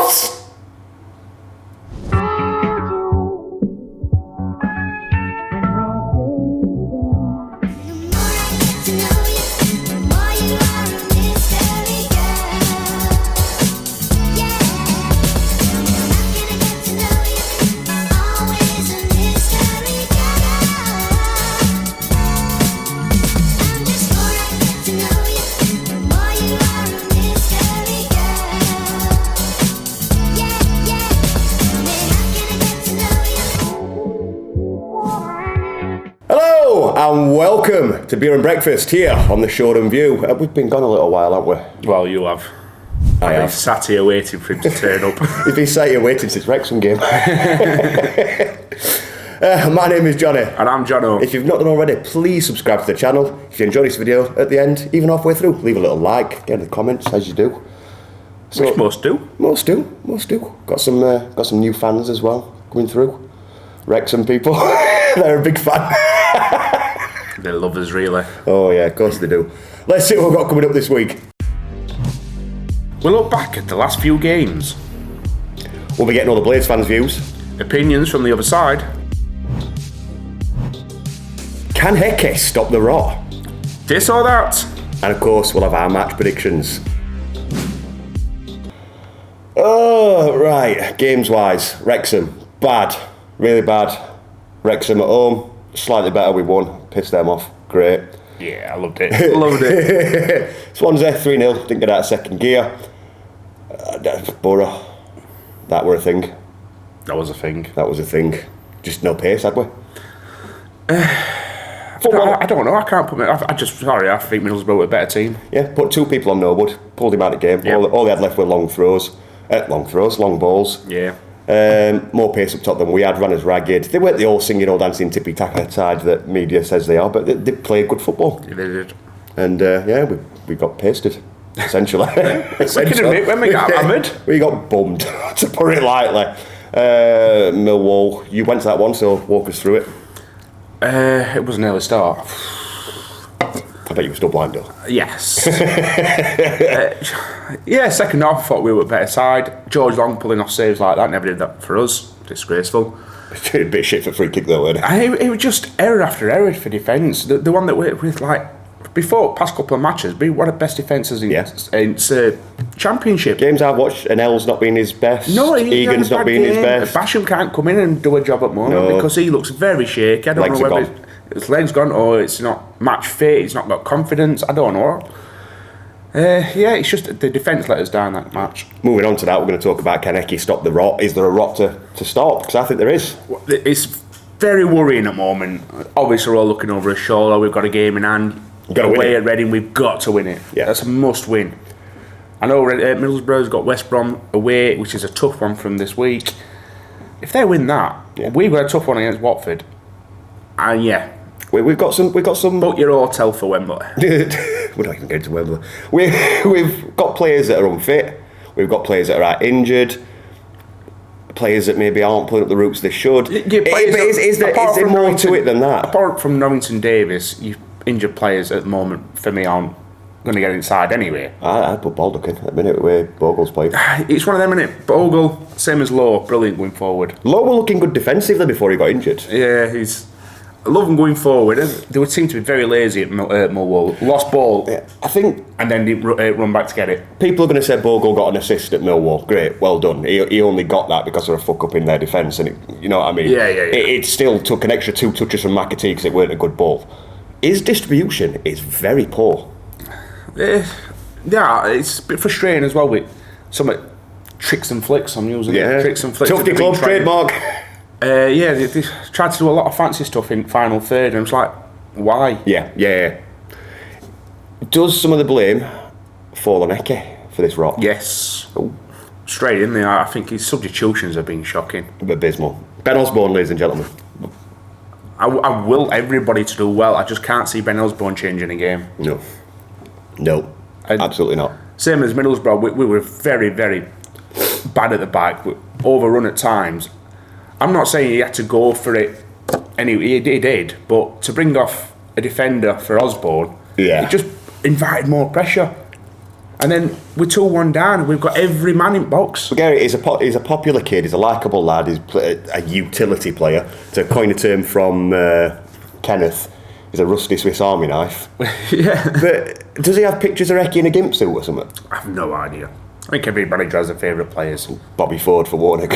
boss! And welcome to Beer and Breakfast here on the Shoreham View. We've been gone a little while, haven't we? Well, you have. I have. Sat here waiting for him to turn up. He's been sat here waiting since Wrexham game. My name is Johnny. And I'm Jono. If you've not done already, please subscribe to the channel. If you enjoy this video at the end, even halfway through, leave a little like, get in the comments as you do. So, which most do. Most do. Got some new fans as well coming through. Wrexham people, they're a big fan. They love us, really. Oh yeah, of course they do. Let's see what we've got coming up this week. We'll look back at the last few games. We'll be getting all the Blades fans' views. Opinions from the other side. Can Heke stop the rot? This or that. And of course, we'll have our match predictions. Oh, right. Games-wise, Wrexham, bad. Really bad. Wrexham at home, slightly better, we won. Pissed them off. Great. Yeah, I loved it. Loved it. Swansea 3-0, didn't get out of second gear. Borough, that were a thing. That was a thing. Just no pace, had we? I don't know. I can't put I think Middlesbrough were a better team. Yeah, put two people on Norwood, pulled him out of the game. Yep. All they had left were long balls. Yeah. More pace up top than we had, ran as ragged. They weren't the all singing, all dancing, tippy-tacker side that media says they are, but they played good football. Yeah, they did. And we got pasted, essentially. We can admit when we got hammered. We got bummed, to put it lightly. Millwall, you went to that one, so walk us through it. It was an early start. I bet you were still blind though. Yes. Second half I thought we were a better side. George Long pulling off saves like that, never did that for us. Disgraceful. A bit of shit for free kick though, wasn't it? It was just error after error for defence. The one that with like before past couple of matches, been one of the best defences in Championship. Games I've watched, and L's not been his best. No, Egan's not been his best. Basham can't come in and do a job at the moment because he looks very shaky. I don't know whether his legs gone or it's not match fit. He's not got confidence. I don't know. It's just the defence let us down that match. Moving on to that, we're going to talk about can Heke stop the rot. Is there a rot to stop? Because I think there is. It's very worrying at the moment. Obviously, we're all looking over his shoulder. We've got a game in hand. Away at Reading, we've got to win it. Yeah. That's a must win. I know Middlesbrough's got West Brom away, which is a tough one from this week. If they win that, we've got a tough one against Watford. And we've got some. Book your hotel for Wembley. We're not even going to Wembley. We've got players that are unfit. We've got players that are injured. Players that maybe aren't pulling up the routes they should. Is there more to it than that? Apart from Norrington Davis, injured players at the moment for me aren't going to get inside anyway. I'd put Baldock in at the minute where Bogle's played. It's one of them, isn't it? Bogle, same as Lowe, brilliant going forward. Lowe were looking good defensively before he got injured. Yeah, I love him going forward. They would seem to be very lazy at Millwall. Lost ball, I think, and then didn't run back to get it. People are going to say Bogle got an assist at Millwall. Great, well done. He only got that because of a fuck up in their defence, and you know what I mean. Yeah. It still took an extra 2 touches from McAtee because it weren't a good ball. His distribution is very poor. It's a bit frustrating as well with some tricks and flicks. I'm using tricks and flicks. Tough club trademark. They tried to do a lot of fancy stuff in final third, and it's like, why? Yeah. Does some of the blame fall on Heke for this rot? Yes. Ooh. Straight in there. I think his substitutions have been shocking. Abysmal. Ben Osborne, ladies and gentlemen. I will everybody to do well. I just can't see Ben Osborne changing a game. No, absolutely not. Same as Middlesbrough, we were very, very bad at the back, overrun at times. I'm not saying he had to go for it, and he did, but to bring off a defender for Osborne, it just invited more pressure. And then we're 2-1 down. We've got every man in box. Gary is he's a popular kid. He's a likeable lad. He's a utility player. To coin a term from Kenneth, he's a rusty Swiss Army knife. Yeah. But does he have pictures of Recce in a gimp suit or something? I have no idea. I think every manager has their favourite players. Bobby Ford for Warnock.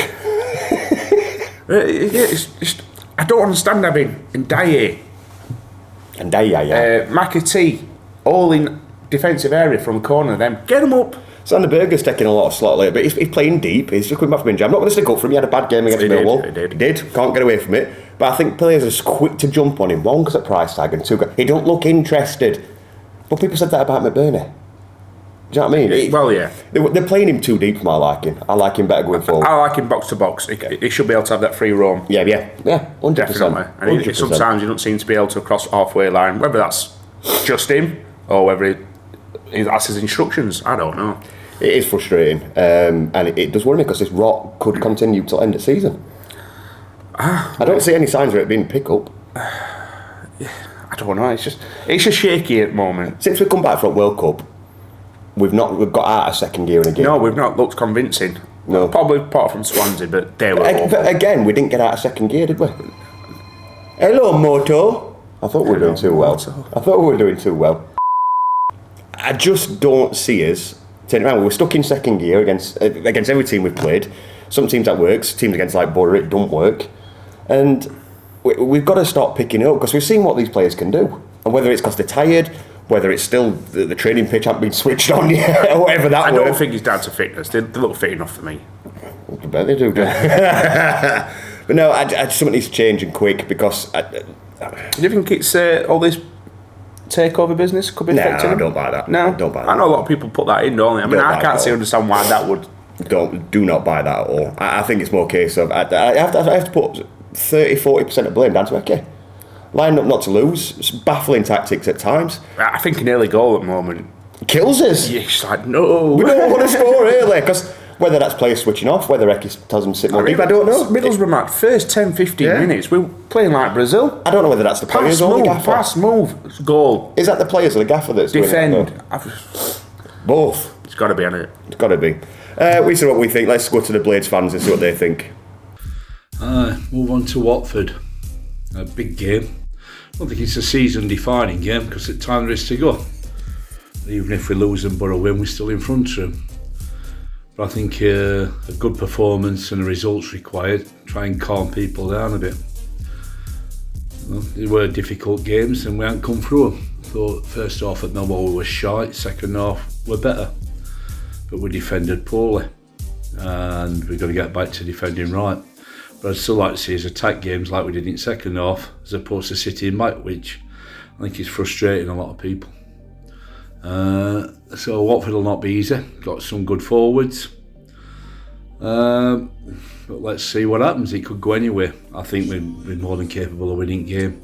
I don't understand having Ndiaye. McAtee, all in defensive area from the corner. Then get him up. Sander Berger's taking a lot of slot lately, but he's playing deep. He's just coming back from injury. I'm not going to stick up for him. He had a bad game against Millwall. He did. Can't get away from it. But I think players are just quick to jump on him. One, because at price tag, and two, he don't look interested. But people said that about McBurney. Do you know what I mean? Well, yeah. They're playing him too deep for my liking. I like him better going forward. I like him box to box. He should be able to have that free roam. Yeah, 100%. Definitely. And 100%. sometimes you don't seem to be able to cross halfway line, whether that's just him or whether that's his instructions. I don't know. It is frustrating, and it does worry me because this rot could continue till end of season. I don't see any signs of it being pick up. I don't know. It's just shaky at the moment. Since we've come back from World Cup, we've got out of second gear in a game. No, we've not looked convincing. No, probably apart from Swansea, but they were. But again, we didn't get out of second gear, did we? Hello, Moto. I thought we were doing too well. I just don't see us turning around. We're stuck in second gear against every team we've played. Some teams that works. Teams against like Borough, it don't work. And we've got to start picking it up because we've seen what these players can do. And whether it's because they're tired, whether it's still the training pitch hasn't been switched on yet, or whatever that I don't think it's down to fitness. They look fit enough for me. I bet they do. But no, I just something needs to change and quick because... Do you think it's all this takeover business could be affecting I don't buy that. No? Don't buy that. I know a lot of people put that in, don't they? I mean, I can't understand why that would... Do not buy that at all. I think it's more a case of... I have to put 30-40% of blame down to Eke. Lining up not to lose. It's baffling tactics at times. I think an early goal at the moment... kills us. Yeah, it's like, no. We don't want to score early because... Whether that's players switching off, whether Eke tells them to sit more deep, I don't know. Middlesbrough match, first 10-15 minutes, we were playing like Brazil. I don't know whether that's the players or the gaffer. Fast move, goal. Is that the players or the gaffer that's defend? Doing it? Both. It's got to be, hasn't it? It's got to be. We see what we think. Let's go to the Blades fans and see what they think. Move on to Watford. A big game. I don't think it's a season-defining game because at time there is to go. Even if we lose and Borough win, we're still in front of them. But I think a good performance and the results required. Try and calm people down a bit. They were difficult games and we hadn't come through them. Thought first half at Millwall we were shite, second half we're better. But we defended poorly. And we've got to get back to defending right. But I'd still like to see us attack games like we did in second half, as opposed to sitting back, which I think is frustrating a lot of people. So Watford will not be easy. Got some good forwards. But let's see what happens. It could go anywhere. I think we're more than capable of winning the game.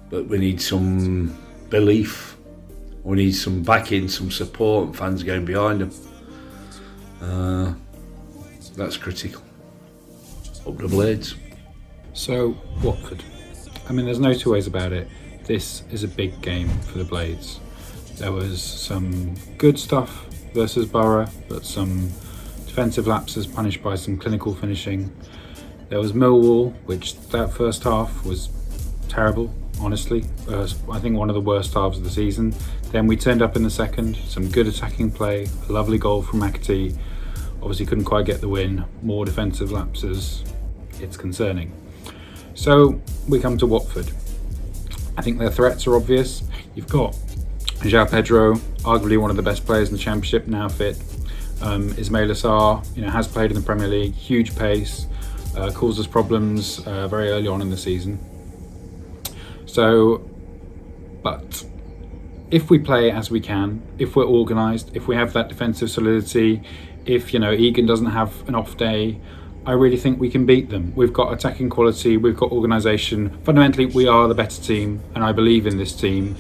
But we need some belief. We need some backing, some support, and fans going behind them. That's critical. Up the Blades. So, Watford. I mean, there's no two ways about it. This is a big game for the Blades. There was some good stuff versus Borough, but some defensive lapses punished by some clinical finishing. There was Millwall, which that first half was terrible, honestly. I think one of the worst halves of the season. Then we turned up in the second, some good attacking play, a lovely goal from McAtee. Obviously couldn't quite get the win, more defensive lapses. It's concerning. So we come to Watford. I think their threats are obvious. You've got João Pedro, arguably one of the best players in the Championship, now fit. Ismail Assar, has played in the Premier League, huge pace, caused us problems very early on in the season. So, but if we play as we can, if we're organised, if we have that defensive solidity, if Egan doesn't have an off day, I really think we can beat them. We've got attacking quality, we've got organisation. Fundamentally, we are the better team, and I believe in this team.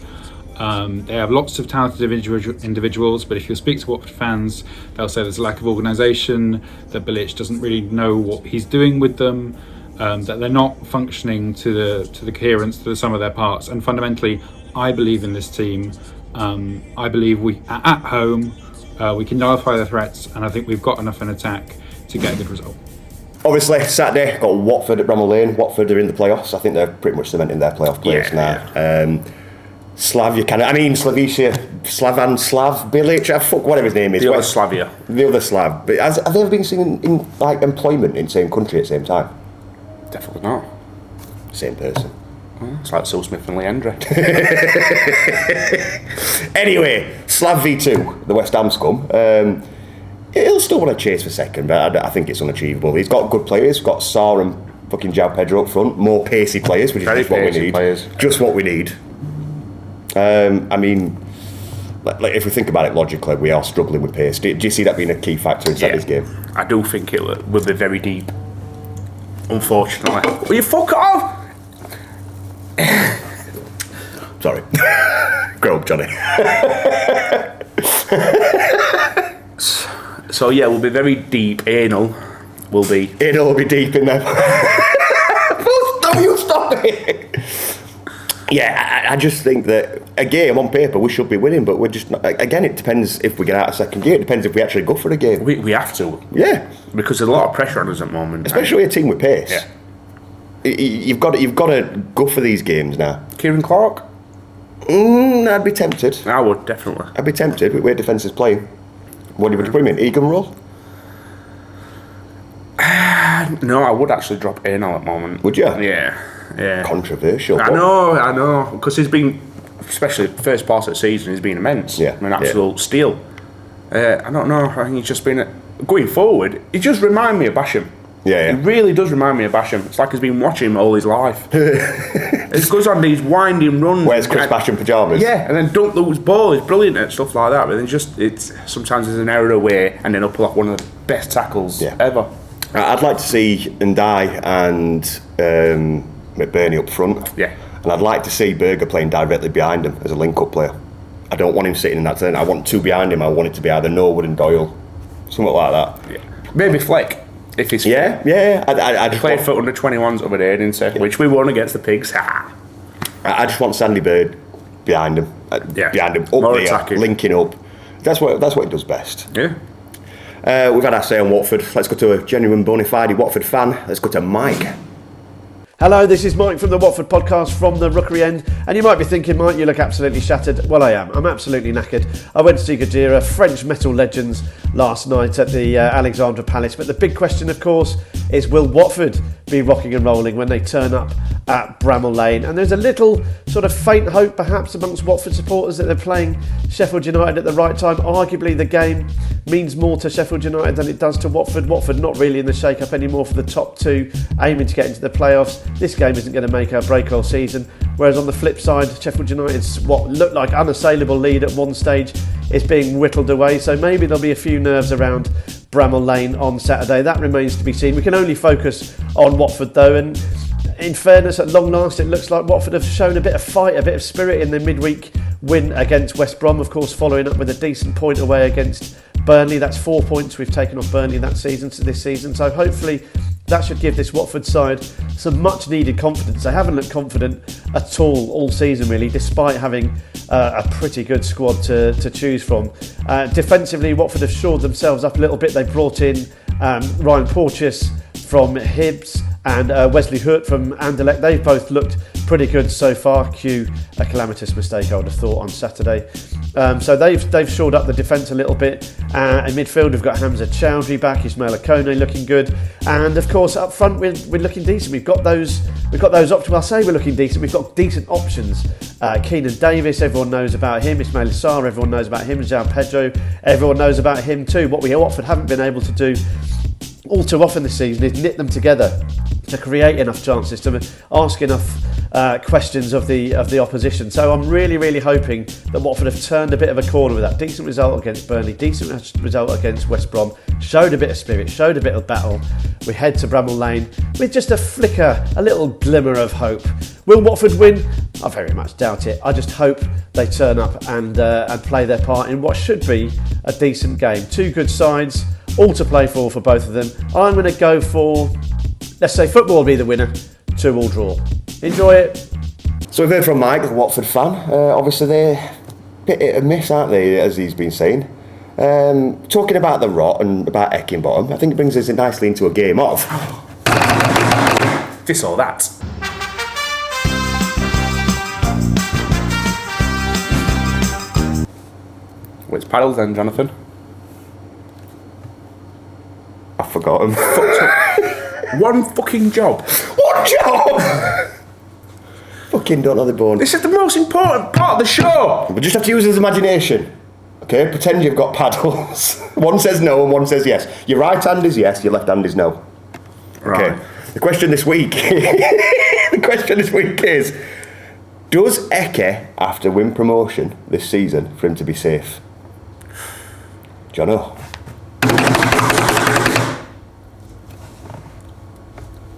They have lots of talented individuals, but if you speak to Watford fans, they'll say there's a lack of organisation, that Bilic doesn't really know what he's doing with them, that they're not functioning to the coherence to the sum of their parts. And fundamentally, I believe in this team. I believe we at home we can nullify the threats, and I think we've got enough in attack to get a good result. Obviously, Saturday, got Watford at Bramall Lane. Watford are in the playoffs. I think they're pretty much cementing their playoff place now. Slavicia, Slav Bilic, fuck whatever his name is. The other Slavia. The other Slav. But have they ever been seen in like employment in the same country at the same time? Definitely not. Same person. It's like Will Smith and Leandre. Anyway, Slav V2, the West Ham scum. He'll still want to chase for second, but I think it's unachievable. He's got good players. Got Sarr and fucking João Pedro up front. More pacey players, which is just what we need. Just what we need. Like if we think about it logically, we are struggling with pace. Do you see that being a key factor in Saturday's game? I do think it will be very deep. Unfortunately. Will you fuck off? Sorry. Grow up, Johnny. So yeah, we'll be very deep. Anal will be deep in there. No, you stop it. Yeah, I just think that a game on paper we should be winning, but we're just not. Again, it depends if we get out of second gear. It depends if we actually go for the game. We have to. Yeah, because there's a lot of pressure on us at the moment, especially a team with pace. Yeah. You've got to go for these games now. Kieran Clark? I'd be tempted. I would, definitely. I'd be tempted with where defence is playing. What do you put him in? Egan role? No, I would actually drop Anal at the moment. Would you? Yeah. Controversial. I know. Because he's been, especially the first part of the season, he's been immense. Yeah. An absolute steal. I don't know. I think he's just been... Going forward, he just reminds me of Basham. Yeah. He really does remind me of Basham. It's like he's been watching him all his life. It goes on these winding runs. Wears Chris Basham pyjamas. Yeah, and then don't lose ball. He's brilliant at stuff like that. But then it's sometimes there's an error away, and then he'll pull off one of the best tackles ever. I'd like to see Ndai and McBurney up front. Yeah. And I'd like to see Berger playing directly behind him as a link-up player. I don't want him sitting in that turn. I want two behind him. I want it to be either Norwood and Doyle, something like that. Yeah. Maybe Fleck. If he's yeah. I just played for under 21s over there, didn't he? Which we won against the Pigs. I just want Sandy Bird behind him, behind him, up more there, attacking. Linking up. That's what he does best. Yeah. We've had our say on Watford. Let's go to a genuine bona fide Watford fan. Let's go to Mike. Hello, this is Mike from the Watford podcast from the Rookery End, and you might be thinking, Mike, you look absolutely shattered. Well, I am. I'm absolutely knackered. I went to see Gadira, French metal legends, last night at the Alexandra Palace, but the big question, of course, is will Watford be rocking and rolling when they turn up at Bramall Lane? And there's a little sort of faint hope, perhaps, amongst Watford supporters that they're playing Sheffield United at the right time. Arguably, the game means more to Sheffield United than it does to Watford. Watford not really in the shake-up anymore for the top two, aiming to get into the playoffs. This game isn't going to make or break our season. Whereas on the flip side, Sheffield United's what looked like unassailable lead at one stage is being whittled away. So maybe there'll be a few nerves around Bramall Lane on Saturday. That remains to be seen. We can only focus on Watford though, and in fairness, at long last, it looks like Watford have shown a bit of fight, a bit of spirit in their midweek win against West Brom, of course, following up with a decent point away against Burnley. That's 4 points we've taken off Burnley that season to this season. So hopefully that should give this Watford side some much needed confidence. They haven't looked confident at all season really, despite having a pretty good squad to choose from. Defensively, Watford have shored themselves up a little bit. They brought in Ryan Porteous from Hibs and Wesley Hurt from Anderlecht. They've both looked pretty good so far. Cue a calamitous mistake, I would have thought, on Saturday. So they've shored up the defence a little bit. In midfield, we've got Hamza Chowdhury back, Ismail Akone looking good, and of course up front we're looking decent. We've got those options. I'll say we're looking decent. We've got decent options. Keenan Davis, everyone knows about him. Ismail Sarr, everyone knows about him. João Pedro, everyone knows about him too. What we Watford haven't been able to do all too often this season is knit them together to create enough chances, to ask enough questions of the opposition. So I'm really hoping that Watford have turned a bit of a corner with that decent result against Burnley, decent result against West Brom, showed a bit of spirit, showed a bit of battle. We head to Bramall Lane with just a flicker, a little glimmer of hope. Will Watford win? I very much doubt it. I just hope they turn up and play their part in what should be a decent game. Two good sides, all to play for both of them. I'm going to go for, let's say football will be the winner, 2-2 draw. Enjoy it. So we've heard from Mike, the Watford fan. Obviously bit hit and miss, aren't they, as he's been saying. Talking about the rot and about Heckingbottom, I think it brings us nicely into a game of this or that. Which paddles then, Jonathan? I've forgotten. One fucking job. One job! Fucking don't know the bone. This is the most important part of the show. We just have to use his imagination. Okay, pretend you've got paddles. One says no and one says yes. Your right hand is yes, your left hand is no. Right. Okay. The question this week is, does Eke have to win promotion this season for him to be safe? Jono?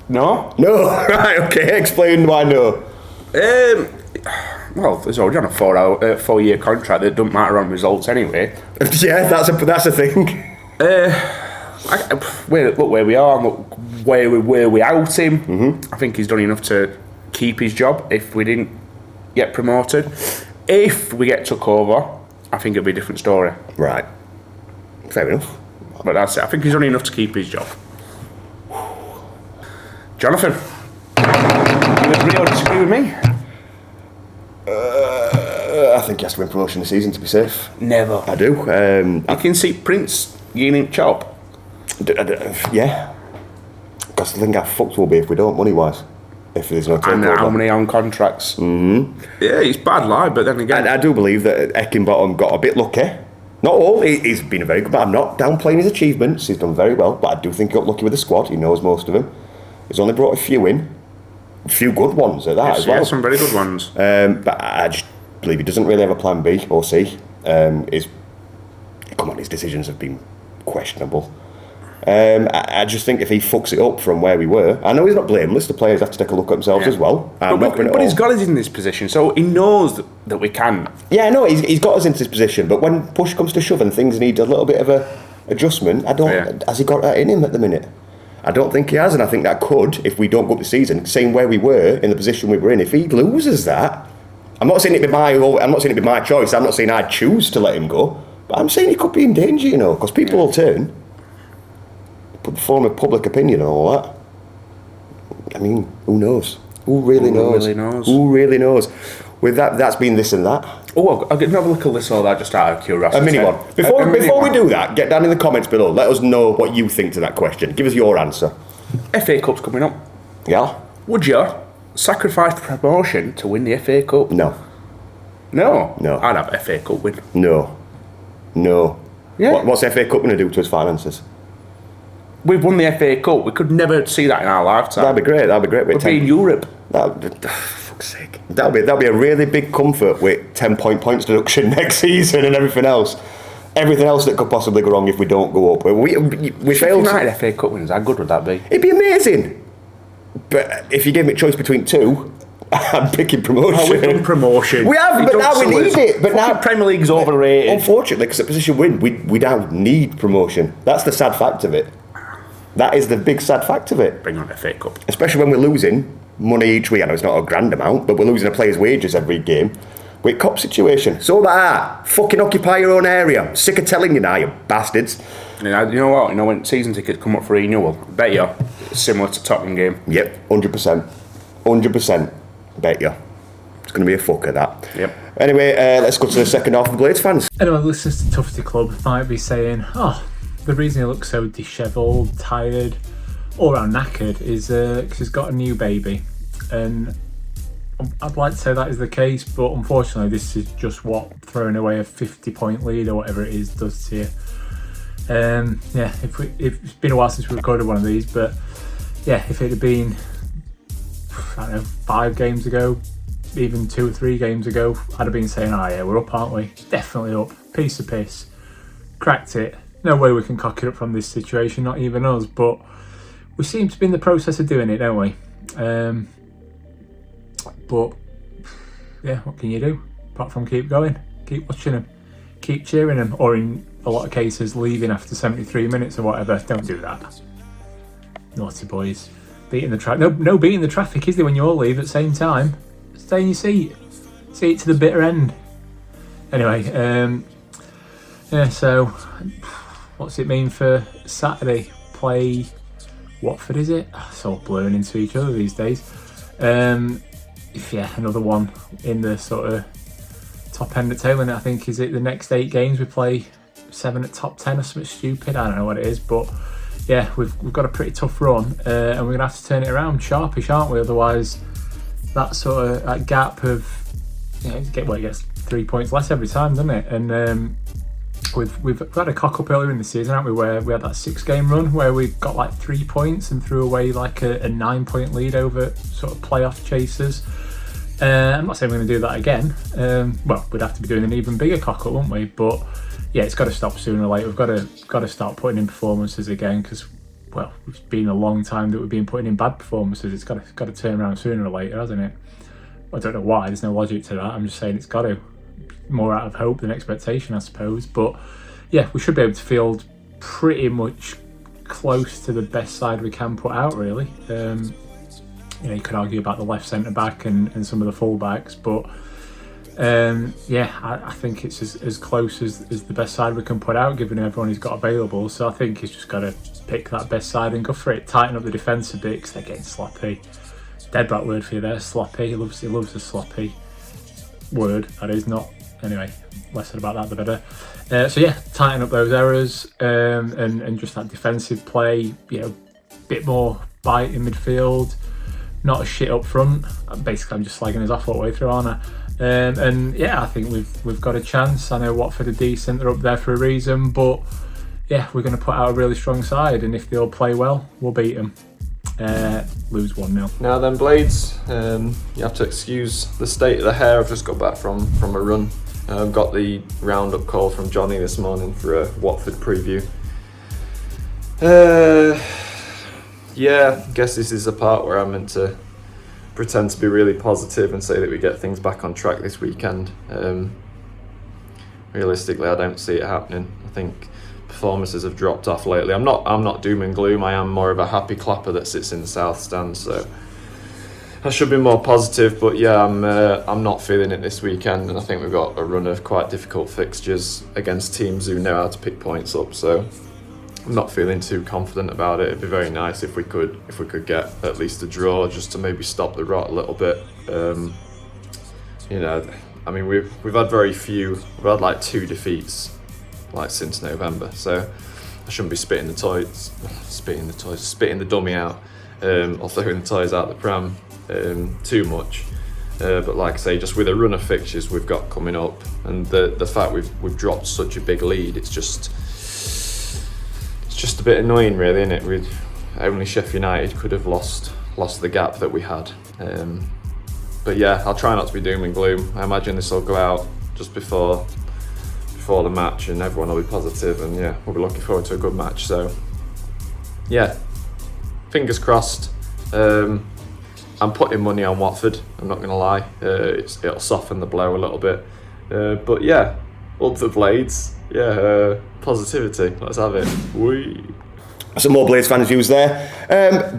No? No? Right, okay, explain why no. Well, there's already on a 4-year contract that doesn't matter on results anyway. Yeah, that's a thing. Look where we are, look where we were without him. Mm-hmm. I think he's done enough to keep his job if we didn't get promoted. If we get took over, I think it'll be a different story. Right. Fair enough. But that's it. I think he's done enough to keep his job. Jonathan, you agree or disagree with me? I think he has to win promotion this season to be safe. Never. I do. I can see Prince getting chop. Yeah. Because I think how fucked we'll be if we don't, money-wise. If there's no takeover. And how many on contracts. Mm-hmm. Yeah, it's bad lie, but then again... I do believe that Heckingbottom got a bit lucky. Not all. He's been a very good... But I'm not downplaying his achievements. He's done very well. But I do think he got lucky with the squad. He knows most of them. He's only brought a few in. A few good ones at that as well. Yeah, some very good ones. But I just believe he doesn't really have a plan B or C. His decisions have been questionable. I just think if he fucks it up from where we were, I know he's not blameless. The players have to take a look at themselves as well. But he's got us in this position, so he knows that we can. Yeah, no, he's got us into this position. But when push comes to shove and things need a little bit of a adjustment, has he got that in him at the minute? I don't think he has, and I think that could, if we don't go up the season, saying where we were in the position we were in, if he loses that, I'm not saying it'd be my choice. I'm not saying I'd choose to let him go, but I'm saying he could be in danger, because people will turn. But form of public opinion and all that. I mean, who knows? Who really knows? Who really knows? With that's been this and that. Oh, I'll get another look at this or that just out of curiosity. A mini one. Before we do that, get down in the comments below. Let us know what you think to that question. Give us your answer. FA Cup's coming up. Yeah. Would you sacrifice promotion to win the FA Cup? No. No? No. I'd have FA Cup win. No. Yeah. What's the FA Cup going to do to his finances? We've won the FA Cup. We could never see that in our lifetime. That'd be great. We'd be in Europe. Fuck's sake. That'll be a really big comfort with 10 points deduction next season and everything else. Everything else that could possibly go wrong if we don't go up. We failed. United FA Cup winners. How good would that be? It'd be amazing. But if you gave me a choice between two, I'm picking promotion. Oh, we've done promotion. We have, but now we need it. But now Premier League's overrated. Unfortunately, because the position we're in, we now need promotion. That's the sad fact of it. That is the big sad fact of it. Bring on the FA Cup. Especially when we're losing money each week. I know it's not a grand amount, but we're losing a player's wages every game. With cop situation. So that, fucking occupy your own area. I'm sick of telling you now, you bastards. You know what? When season tickets come up for renewal, bet you it's similar to Tottenham game. Yep, 100%. 100%. Bet you. It's going to be a fucker, that. Yep. Anyway, let's go to the second half of Blades fans. Anyone who listens to Tufty Club might be saying, the reason he looks so dishevelled, tired, all round knackered is because he's got a new baby. And I'd like to say that is the case, but unfortunately this is just what throwing away a 50-point lead or whatever it is does to you. If it's been a while since we recorded one of these, but yeah, if it had been, I don't know, 5 games ago, even 2 or 3 games ago, I'd have been saying, we're up, aren't we? Definitely up. Piece of piss. Cracked it. No way we can cock it up from this situation, not even us, but we seem to be in the process of doing it, don't we? But yeah, what can you do apart from keep going, keep watching them, keep cheering them, or in a lot of cases leaving after 73 minutes or whatever. Don't do that, naughty boys. Beating the traffic. No beating the traffic, is there, when you all leave at the same time? Stay in your seat, see it to the bitter end. Anyway, yeah. So, what's it mean for Saturday? Play Watford, is it? It's all blurring into each other these days. Yeah, another one in the sort of top end of tail end. I think is it the next 8 games we play 7 at top 10 or something stupid. I don't know what it is, but yeah, we've got a pretty tough run, and we're gonna have to turn it around sharpish, aren't we? Otherwise, that sort of that gap of it gets 3 points less every time, doesn't it? And we've had a cock up earlier in the season, haven't we? Where we had that 6-game run where we got like 3 points and threw away like a 9-point lead over sort of playoff chasers. I'm not saying we're going to do that again. Well, we'd have to be doing an even bigger cock up, wouldn't we? But yeah, it's got to stop sooner or later. We've got to start putting in performances again because, well, it's been a long time that we've been putting in bad performances. It's got to turn around sooner or later, hasn't it? I don't know why. There's no logic to that. I'm just saying it's got to. More out of hope than expectation, I suppose. But yeah, we should be able to field pretty much close to the best side we can put out, really. You could argue about the left centre back and some of the full backs, but yeah, I think it's as close as the best side we can put out, given everyone he's got available. So I think he's just got to pick that best side and go for it. Tighten up the defence a bit because they're getting sloppy. Dead right word for you there, sloppy. He loves a sloppy word. That is not. Anyway, less said about that, the better. So yeah, tighten up those errors and just that defensive play. Bit more bite in midfield. Not a shit up front. Basically, I'm just slagging us off all the way through, aren't I? And yeah, I think we've got a chance. I know Watford are decent, they're up there for a reason, but yeah, we're going to put out a really strong side, and if they all play well, we'll beat them. Lose 1-0. Now then, Blades, you have to excuse the state of the hair. I've just got back from a run. I've got the roundup call from Johnny this morning for a Watford preview. Yeah, I guess this is the part where I'm meant to pretend to be really positive and say that we get things back on track this weekend. Realistically, I don't see it happening. I think performances have dropped off lately. I'm not doom and gloom. I am more of a happy clapper that sits in the south stand, so I should be more positive. But yeah, I'm not feeling it this weekend, and I think we've got a run of quite difficult fixtures against teams who know how to pick points up. So I'm not feeling too confident about it. It'd be very nice if we could get at least a draw, just to maybe stop the rot a little bit. I mean, we've had very few. We've had like 2 defeats since November, so I shouldn't be spitting the dummy out, or throwing the toys out the pram too much. But like I say, just with a run of fixtures we've got coming up, and the fact we've dropped such a big lead, it's just a bit annoying, really, isn't it? Only Sheffield United could have lost the gap that we had. But yeah, I'll try not to be doom and gloom. I imagine this will go out just before the match, and everyone will be positive, and yeah, we'll be looking forward to a good match. So yeah, fingers crossed. I'm putting money on Watford, I'm not going to lie. It'll soften the blow a little bit. But yeah, up the Blades. Yeah, positivity. Let's have it. Whee. Some more Blades fans views there.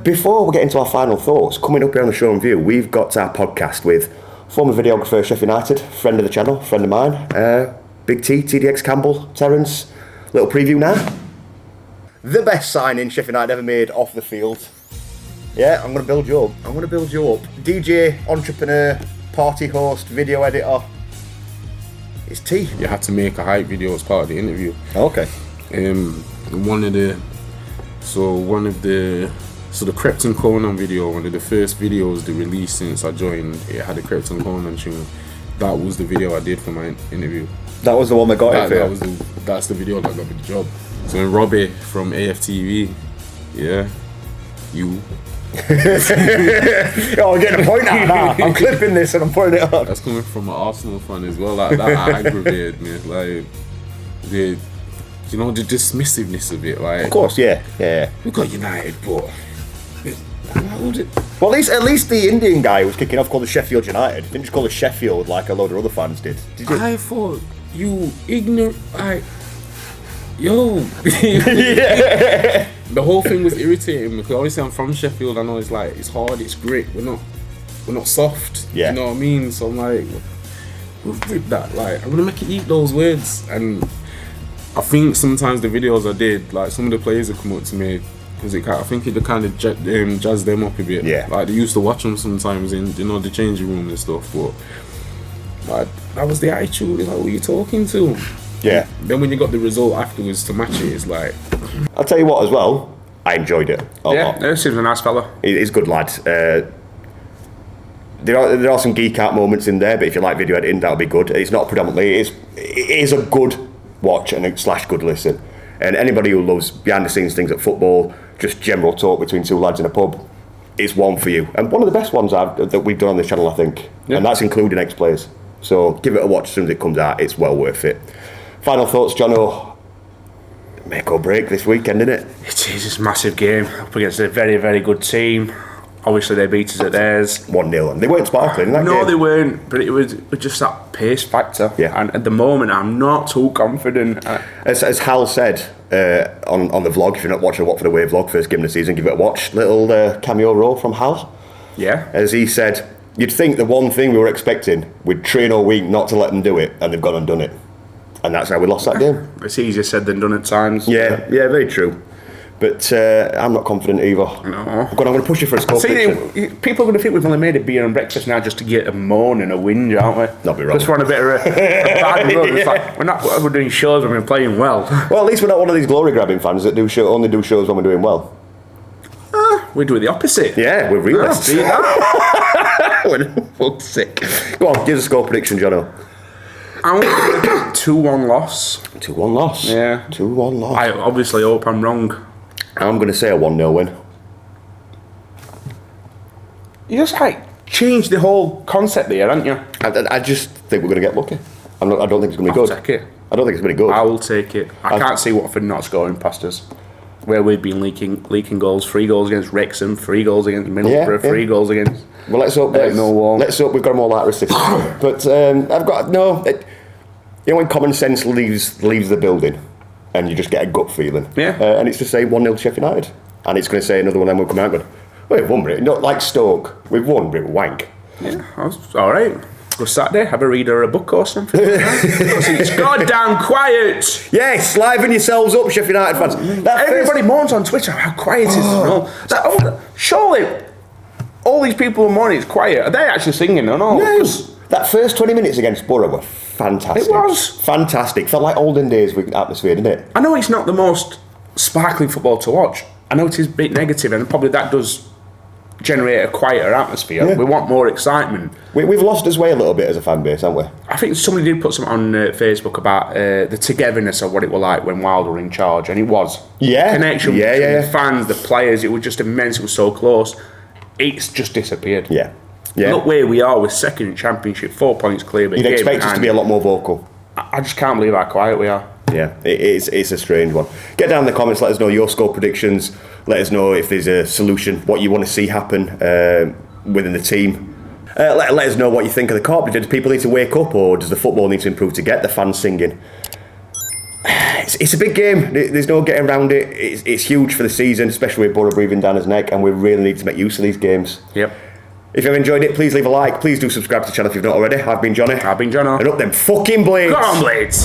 Before we get into our final thoughts, coming up here on the Shoreham View, we've got our podcast with former videographer Sheffield United, friend of the channel, friend of mine, Big T, TDX Campbell, Terence. Little preview now. The best signing Sheffield United ever made off the field. Yeah, I'm going to build you up. DJ, entrepreneur, party host, video editor. It's T. You had to make a hype video as part of the interview. Okay. The Krypton Conan video, one of the first videos they released since I joined, it had a Krypton Conan tune. That was the video I did for my interview. That was the one that got it for you? That's the video that got me the job. So then Robbie from AFTV, yeah, you. Oh, I'm getting a point out now. I'm clipping this and I'm putting it on. That's coming from an Arsenal fan as well. Like, that aggravated me. Like, the dismissiveness of it. Like, of course, yeah. We got United, but well, at least the Indian guy who was kicking off called the Sheffield United. Didn't just call it Sheffield like a load of other fans did you? I thought you ignorant. Yo. Yeah. The whole thing was irritating because obviously I'm from Sheffield. I know it's hard, it's grit. We're not soft. Yeah. You know what I mean? So I'm like, with that. Like, I'm gonna make it eat those words. And I think sometimes the videos I did, like some of the players have come up to me because I think it kind of jazzed them up a bit. Yeah. Like they used to watch them sometimes in the changing room and stuff, but like that was the attitude. Like, who are you talking to? Yeah. Then when you got the result afterwards to match it, it's like. I'll tell you what as well. I enjoyed it a lot. Yeah, seems a nice fella. He's a good lad. There are some geek out moments in there, but if you like video editing, that'll be good. It's not predominantly. It is a good watch and / good listen. And anybody who loves behind the scenes things at football, just general talk between two lads in a pub, is one for you. And one of the best ones that we've done on this channel, I think. Yeah. And that's including ex-players. So give it a watch as soon as it comes out. It's well worth it. Final thoughts, Jono. Make or break this weekend, isn't it? It is. It's a massive game up against a very, very good team. Obviously, they beat us at theirs. 1-0, and they weren't sparkling in that game. No, they weren't, but it was just that pace factor. Yeah. And at the moment, I'm not too confident. As Hal said on the vlog, if you're not watching the Watford away vlog, first game of the season, give it a watch. Little cameo role from Hal. Yeah. As he said, you'd think the one thing we were expecting, we'd train all week not to let them do it, and they've gone and done it. And that's how we lost that game. It's easier said than done at times. Yeah, very true. But I'm not confident either. No. I'm going to push you for a score prediction. People are going to think we've only made it beer and breakfast now just to get a moan and a whinge, aren't we? Not be wrong. Just want a bit of a bad run. It's like, we're doing shows when we're playing well. Well, at least we're not one of these glory-grabbing fans that only do shows when we're doing well. We do the opposite. Yeah, we're realists. See that? We're fuck's sick. Go on, give us a score prediction, Jono. I'm going to 2-1 loss. 2-1 loss? Yeah. 2-1 loss. I obviously hope I'm wrong. I'm going to say a 1-0 win. You just changed the whole concept there, haven't you? I just think we're going to get lucky. I don't think it's going to be good. I'll take it. I don't think it's going to be good. I will take it. I can't see Watford not scoring past us. Where we've been leaking goals, 3 goals against Wrexham, 3 goals against Middlesbrough, 3 goals against. Well, let's hope we've got them all out of system. But I've got when common sense leaves the building, and you just get a gut feeling. Yeah. And it's to say 1-0 Sheffield United, and it's going to say another one. Then we'll come out going, well, we've won, but not like Stoke. We've won, but wank. Yeah, all right. Go Saturday, have a read or a book or something. It's goddamn quiet. Yes, liven yourselves up, Sheffield United fans. Everybody moans on Twitter how quiet it is. Surely, all these people are moaning it's quiet. Are they actually singing or not? Yes. That first 20 minutes against Borough were fantastic. It was. Fantastic. Felt like olden days with atmosphere, didn't it? I know it's not the most sparkling football to watch. I know it is a bit negative, and probably that does generate a quieter atmosphere. Yeah. We want more excitement. We've lost our way a little bit as a fan base, haven't we? I think somebody did put something on Facebook about the togetherness of what it was like when Wilder were in charge, and it was. Yeah. Connection between the fans, the players, it was just immense, it was so close. It's just disappeared. Yeah. Look where we are with second in Championship, 4 points clear. You'd expect us to be a lot more vocal. I just can't believe how quiet we are. Yeah, it's a strange one. Get down in the comments, let us know your score predictions, let us know if there's a solution, what you want to see happen within the team. Let us know what you think of the carpet. Do people need to wake up, or does the football need to improve to get the fans singing? It's a big game, there's no getting around it. It's huge for the season, especially with Borough breathing down his neck, and we really need to make use of these games. Yep. If you've enjoyed it, please leave a like. Please do subscribe to the channel if you've not already. I've been Johnny. I've been Jono. And up them fucking Blades. Go on, Blades.